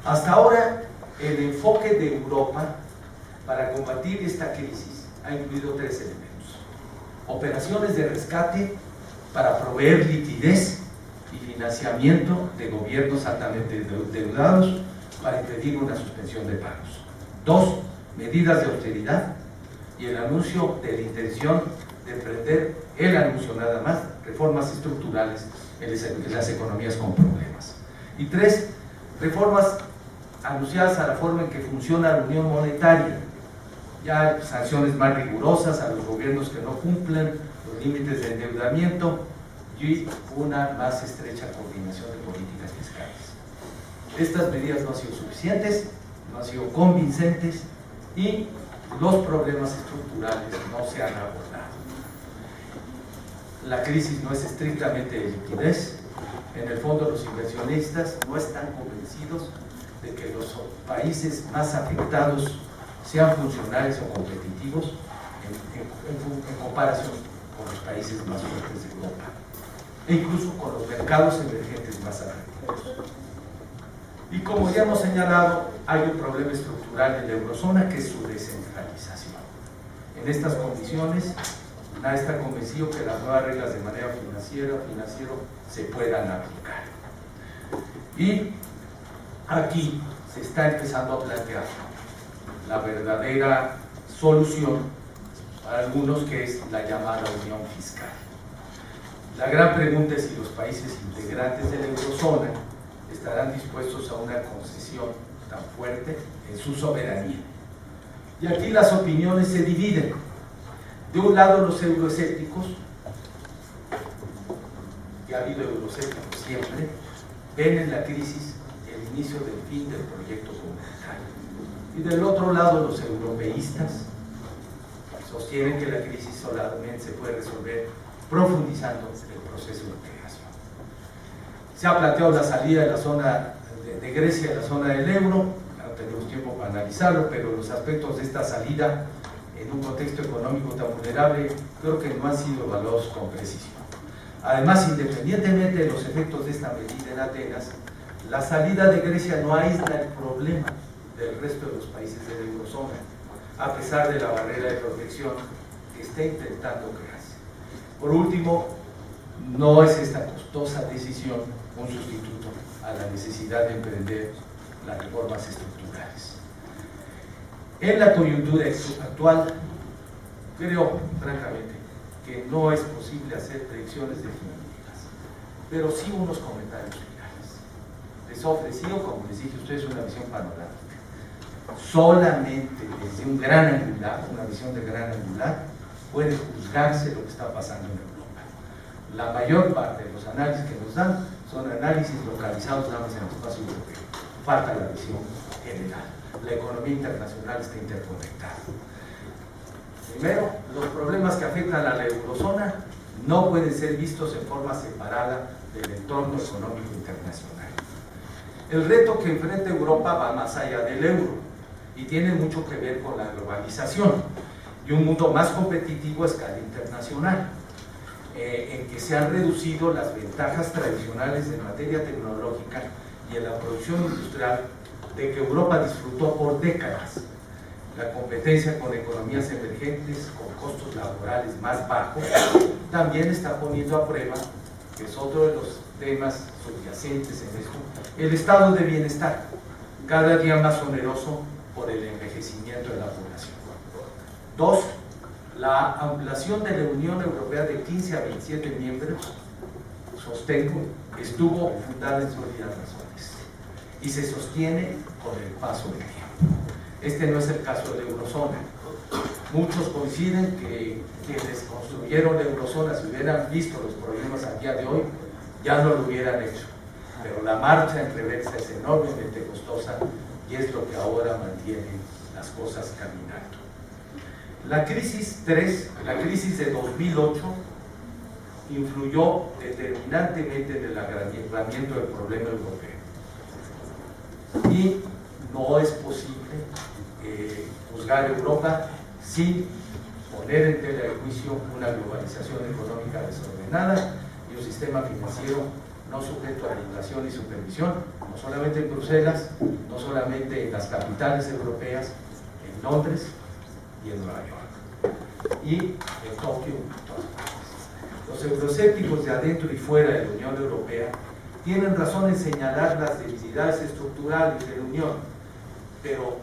Hasta ahora, el enfoque de Europa para combatir esta crisis ha incluido 3 elementos: operaciones de rescate para proveer liquidez y financiamiento de gobiernos altamente endeudados para impedir una suspensión de pagos; 2, medidas de austeridad y el anuncio de la intención de emprender, el anuncio nada más, reformas estructurales en las economías con problemas; y 3, reformas anunciadas a la forma en que funciona la Unión Monetaria, ya sanciones más rigurosas a los gobiernos que no cumplen los límites de endeudamiento y una más estrecha coordinación de políticas fiscales. Estas medidas no han sido suficientes, no han sido convincentes y los problemas estructurales no se han abordado. La crisis no es estrictamente de liquidez. En el fondo, los inversionistas no están convencidos de que los países más afectados sean funcionales o competitivos en comparación con los países más fuertes de Europa e incluso con los mercados emergentes más atractivos. Y como ya hemos señalado, hay un problema estructural en la eurozona, que es su descentralización. En estas condiciones, nadie está convencido que las nuevas reglas de manera financiero se puedan aplicar. Y aquí se está empezando a plantear la verdadera solución para algunos, que es la llamada unión fiscal. La gran pregunta es si los países integrantes de la eurozona estarán dispuestos a una concesión tan fuerte en su soberanía. Y aquí las opiniones se dividen. De un lado, los euroescépticos, que ha habido euroescépticos siempre, ven en la crisis el inicio del fin del proyecto comunitario. Y del otro lado, los europeístas sostienen que la crisis solamente se puede resolver profundizando el proceso de integración. Se ha planteado la salida de la zona de Grecia de la zona del euro. No tenemos tiempo para analizarlo, pero los aspectos de esta salida en un contexto económico tan vulnerable creo que no han sido evaluados con precisión. Además, independientemente de los efectos de esta medida en Atenas, la salida de Grecia no aísla el problema del resto de los países de la eurozona, a pesar de la barrera de protección que está intentando crearse. Por último, no es esta costosa decisión un sustituto a la necesidad de emprender las reformas estructurales. En la coyuntura actual, creo francamente que no es posible hacer predicciones definitivas, pero sí unos comentarios finales. Les he ofrecido, como les dije a ustedes, una visión panorámica. Solamente desde un gran angular, una visión de gran angular, puede juzgarse lo que está pasando en Europa. La mayor parte de los análisis que nos dan son análisis localizados nada más en el espacio europeo. Falta la visión general. La economía internacional está interconectada. Primero, los problemas que afectan a la eurozona no pueden ser vistos en forma separada del entorno económico internacional. El reto que enfrenta Europa va más allá del euro y tiene mucho que ver con la globalización y un mundo más competitivo a escala internacional, en que se han reducido las ventajas tradicionales en materia tecnológica y en la producción industrial de que Europa disfrutó por décadas. La competencia con economías emergentes con costos laborales más bajos también está poniendo a prueba, que es otro de los temas subyacentes en esto, el estado de bienestar, cada día más oneroso por el envejecimiento de la población. 2. La ampliación de la Unión Europea de 15 a 27 miembros, sostengo, estuvo fundada en sólidas razones y se sostiene con el paso del tiempo. Este no es el caso de la eurozona. Muchos coinciden que quienes construyeron la eurozona, si hubieran visto los problemas al día de hoy, ya no lo hubieran hecho. Pero la marcha en reversa es enormemente costosa y es lo que ahora mantiene las cosas caminando. La crisis 3, la crisis de 2008, influyó determinantemente en el agravamiento del problema europeo. Y no es posible juzgar a Europa sin poner en tela de juicio una globalización económica desordenada y un sistema financiero no sujeto a regulación y supervisión, no solamente en Bruselas, no solamente en las capitales europeas, en Londres y en Nueva York, y en Tokio. Los euroescépticos de adentro y fuera de la Unión Europea tienen razón en señalar las debilidades estructurales de la Unión, pero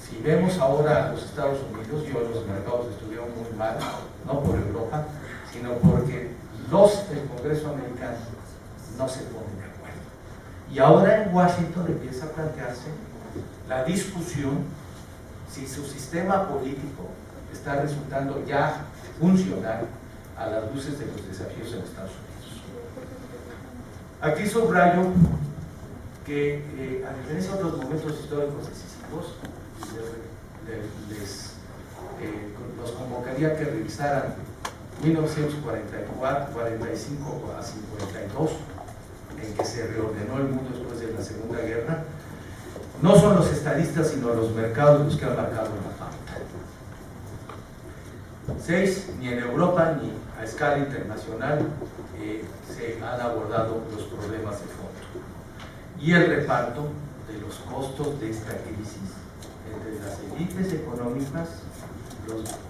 si vemos ahora a los Estados Unidos, los mercados estuvieron muy mal, no por Europa, sino porque del Congreso americano no se ponen de acuerdo. Y ahora en Washington empieza a plantearse la discusión si su sistema político está resultando ya funcional a las luces de los desafíos en Estados Unidos. Aquí subrayo que, a diferencia de otros momentos históricos decisivos, los convocaría que revisaran 1944, 45 a 52, en que se reordenó el mundo después de la Segunda Guerra. No son los estadistas, sino los mercados los que han marcado la pauta. 6, ni en Europa ni a escala internacional se han abordado los problemas de fondo. Y el reparto de los costos de esta crisis entre las élites económicas,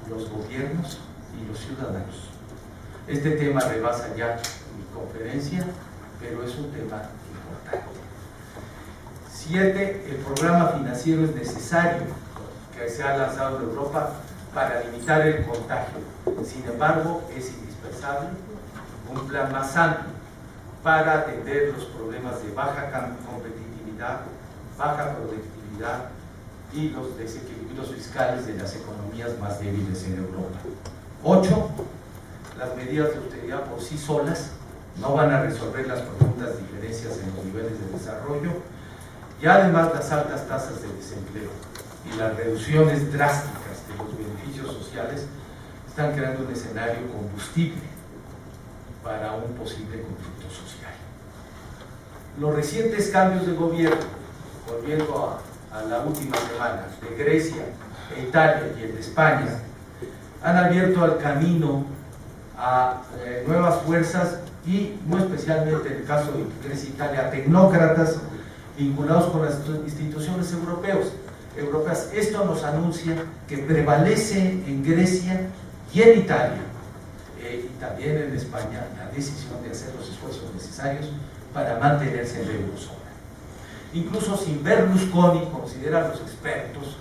los gobiernos y los ciudadanos. Este tema rebasa ya mi conferencia, pero es un tema importante. 7, el programa financiero es necesario que se ha lanzado en Europa para limitar el contagio. Sin embargo, es indispensable un plan más amplio para atender los problemas de baja competitividad, baja productividad y los desequilibrios fiscales de las economías más débiles en Europa. 8, las medidas de austeridad por sí solas no van a resolver las profundas diferencias en los niveles de desarrollo, y además las altas tasas de desempleo y las reducciones drásticas de los beneficios sociales están creando un escenario combustible para un posible conflicto social. Los recientes cambios de gobierno, volviendo a la última semana, de Grecia, de Italia y el de España, han abierto el camino a nuevas fuerzas y, muy especialmente en el caso de Grecia e Italia, a tecnócratas vinculados con las instituciones europeas. Esto nos anuncia que prevalece en Grecia y en Italia, y también en España, la decisión de hacer los esfuerzos necesarios para mantenerse en la eurozona. Incluso sin Berlusconi, consideran los expertos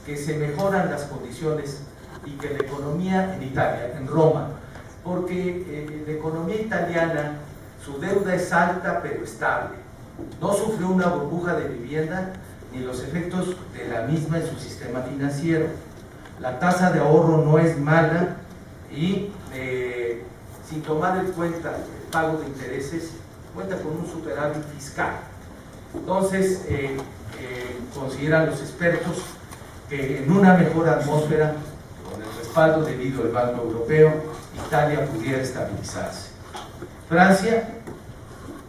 que se mejoran las condiciones y que la economía en Italia, en Roma, porque la economía italiana, su deuda es alta pero estable, no sufrió una burbuja de vivienda ni los efectos de la misma en su sistema financiero. La tasa de ahorro no es mala y, sin tomar en cuenta el pago de intereses, cuenta con un superávit fiscal. Entonces, consideran los expertos que en una mejor atmósfera, con el respaldo debido al Banco Europeo, Italia pudiera estabilizarse. Francia,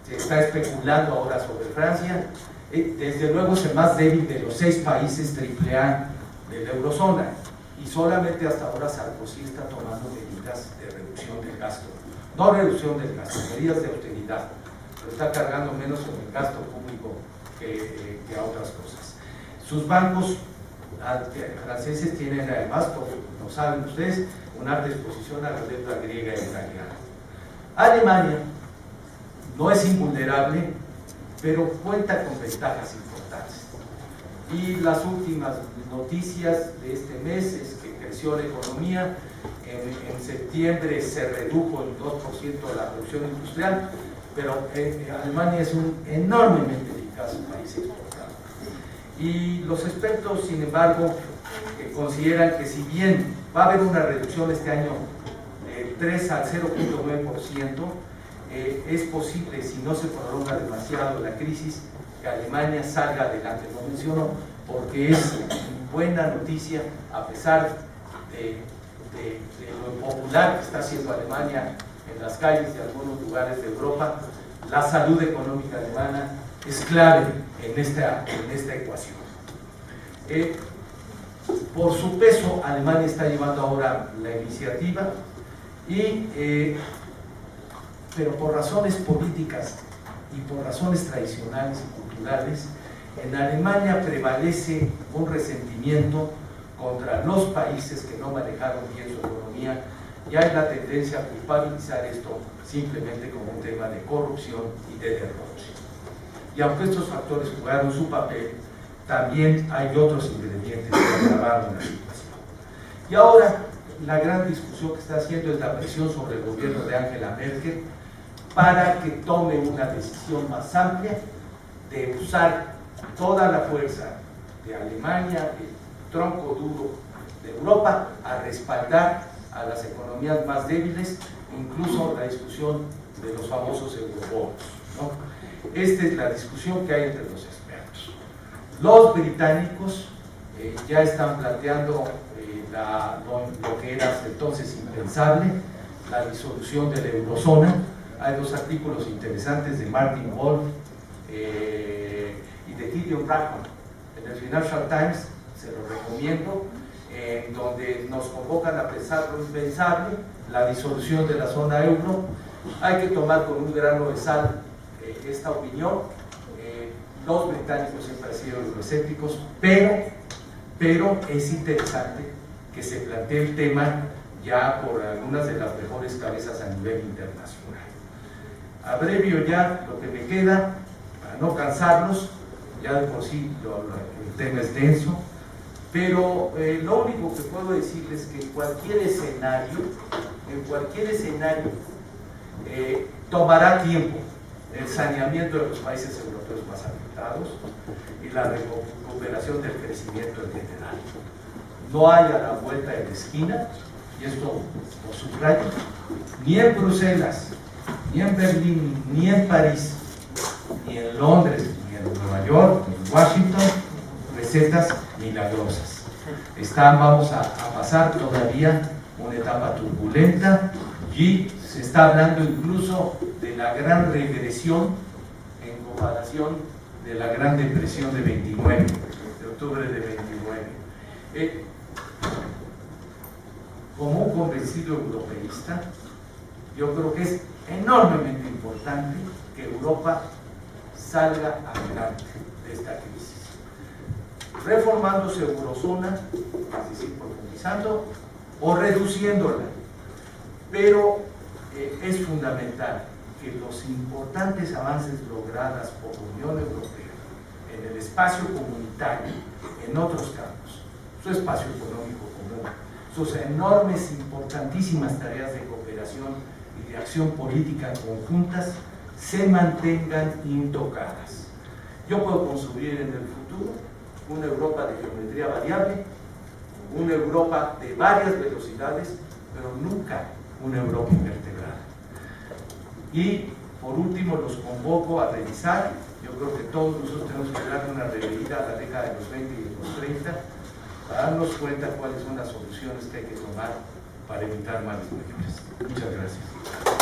se está especulando ahora sobre Francia, desde luego es el más débil de los 6 países AAA de la eurozona, y solamente hasta ahora Sarkozy está tomando medidas de reducción del gasto, no reducción del gasto, medidas de austeridad, pero está cargando menos con el gasto público que a otras cosas. Sus bancos franceses tienen además, como lo saben ustedes, una alta exposición a la deuda griega e italiana. Alemania no es invulnerable, pero cuenta con ventajas importantes. Y las últimas noticias de este mes es que creció la economía, en septiembre se redujo el 2% de la producción industrial, pero Alemania es un enormemente eficaz país exportador. Y los expertos, sin embargo, consideran que si bien va a haber una reducción este año del 3 al 0.9%, es posible, si no se prolonga demasiado la crisis, que Alemania salga adelante. Lo menciono porque es buena noticia, a pesar de lo popular que está haciendo Alemania en las calles de algunos lugares de Europa. La salud económica alemana es clave en esta ecuación. Por su peso, Alemania está llevando ahora la iniciativa, pero por razones políticas y por razones tradicionales y culturales, en Alemania prevalece un resentimiento contra los países que no manejaron bien su economía, y hay la tendencia a culpabilizar esto simplemente como un tema de corrupción y de derroche. Y aunque estos factores jugaron su papel, también hay otros ingredientes que agravaron la situación. Y ahora, la gran discusión que está haciendo es la presión sobre el gobierno de Angela Merkel para que tome una decisión más amplia de usar toda la fuerza de Alemania, el tronco duro de Europa, a respaldar a las economías más débiles, incluso la discusión de los famosos eurobonos, ¿no? Esta es la discusión que hay entre los expertos. Los británicos ya están planteando lo que era hasta entonces impensable, la disolución de la eurozona. Hay dos artículos interesantes de Martin Wolf y de Gideon Rachman en el Financial Times, se los recomiendo, donde nos convocan a pensar lo impensable, la disolución de la zona euro. Hay que tomar con un grano de sal esta opinión. Los británicos siempre han sido euroescépticos, pero es interesante que se plantee el tema ya por algunas de las mejores cabezas a nivel internacional. Abrevio ya lo que me queda, para no cansarlos, ya de por sí el tema es denso, pero lo único que puedo decirles es que en cualquier escenario tomará tiempo el saneamiento de los países europeos más afectados y la recuperación del crecimiento en general. No hay a la vuelta de la esquina, y esto lo subrayo, ni en Bruselas, ni en Berlín, ni en París, ni en Londres, ni en Nueva York, ni en Washington, recetas milagrosas. Vamos a pasar todavía una etapa turbulenta, y se está hablando incluso de la gran regresión en comparación de la Gran Depresión de 29, de octubre de 29. Como un convencido europeísta, yo creo que es enormemente importante que Europa salga adelante de esta crisis, reformando su eurozona, es decir, profundizando o reduciéndola, pero es fundamental que los importantes avances logrados por la Unión Europea en el espacio comunitario, en otros campos, su espacio económico común, sus enormes, importantísimas tareas de cooperación y de acción política conjuntas, se mantengan intocadas. Yo puedo construir en el futuro una Europa de geometría variable, una Europa de varias velocidades, pero nunca una Europa invertebrada. Y por último los convoco a revisar, yo creo que todos nosotros tenemos que dar una reverída a la década de los 20 y de los 30 para darnos cuenta cuáles son las soluciones que hay que tomar para evitar males mayores. Muchas gracias.